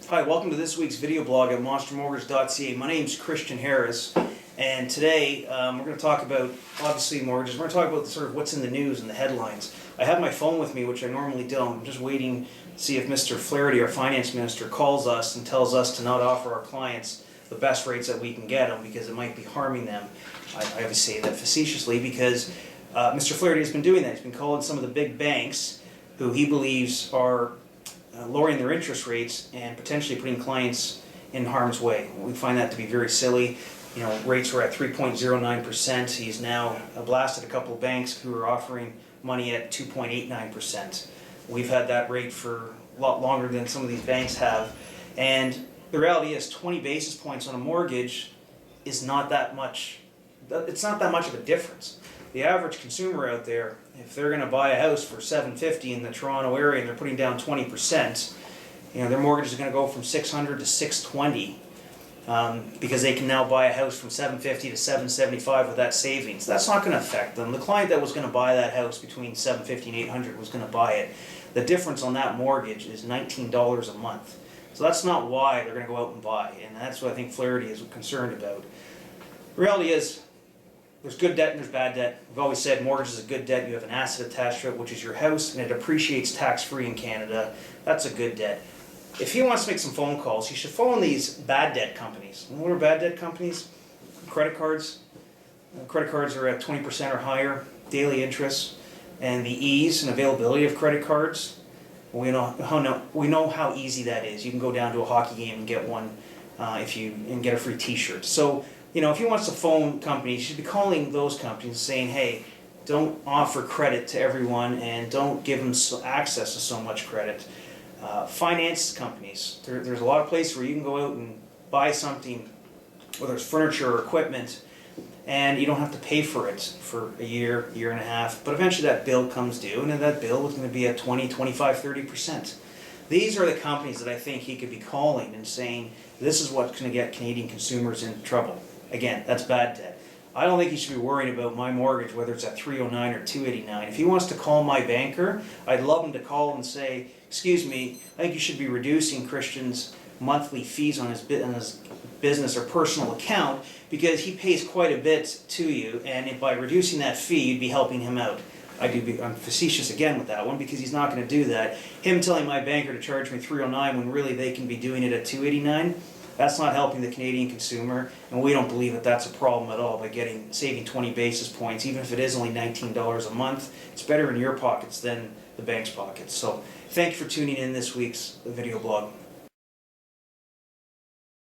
Hi, welcome to this week's video blog at MonsterMortgage.ca. My name is Kristian Harris, and today we're going to talk about, obviously, mortgages. We're going to talk about sort of what's in the news and the headlines. I have my phone with me, which I normally don't. I'm just waiting to see if Mr. Flaherty, our finance minister, calls us and tells us to not offer our clients the best rates that we can get them because it might be harming them. I obviously say that facetiously because Mr. Flaherty has been doing that. He's been calling some of the big banks who he believes are lowering their interest rates and potentially putting clients in harm's way. We find that to be very silly. You know, rates were at 3.09%. He's now blasted a couple of banks who are offering money at 2.89%. We've had that rate for a lot longer than some of these banks have. And the reality is 20 basis points on a mortgage is not that much. It's not that much of a difference. The average consumer out there, if they're going to buy a house for $750 in the Toronto area and they're putting down 20%, you know, their mortgage is going to go from $600 to $620 because they can now buy a house from $750 to $775 with that savings. That's not going to affect them. The client that was going to buy that house between $750 and $800 was going to buy it. The difference on that mortgage is $19 a month. So that's not why they're going to go out and buy, and that's what I think Flaherty is concerned about. The reality is, there's good debt and there's bad debt. We've always said mortgage is a good debt. You have an asset attached to it, which is your house, and it appreciates tax-free in Canada. That's a good debt. If he wants to make some phone calls, he should phone these bad debt companies. And what are bad debt companies? Credit cards. Credit cards are at 20% or higher, daily interest, and the ease and availability of credit cards. We know how easy that is. You can go down to a hockey game and get one and get a free T-shirt. So, you know, if he wants to phone companies, he should be calling those companies saying, hey, don't offer credit to everyone and don't give them access to so much credit. Finance companies, there's a lot of places where you can go out and buy something, whether it's furniture or equipment, and you don't have to pay for it for a year, year and a half, but eventually that bill comes due, and then that bill is going to be at 20, 25, 30%. These are the companies that I think he could be calling and saying, this is what's going to get Canadian consumers in trouble. Again, that's bad debt. I don't think he should be worrying about my mortgage, whether it's at 309 or 289. If he wants to call my banker, I'd love him to call and say, excuse me, I think you should be reducing Kristian's monthly fees on his business or personal account because he pays quite a bit to you, and by reducing that fee, you'd be helping him out. I'm facetious again with that one because he's not going to do that. Him telling my banker to charge me 309 when really they can be doing it at 289, that's not helping the Canadian consumer, and we don't believe that that's a problem at all by saving 20 basis points, even if it is only $19 a month. It's better in your pockets than the bank's pockets. So thank you for tuning in this week's video blog.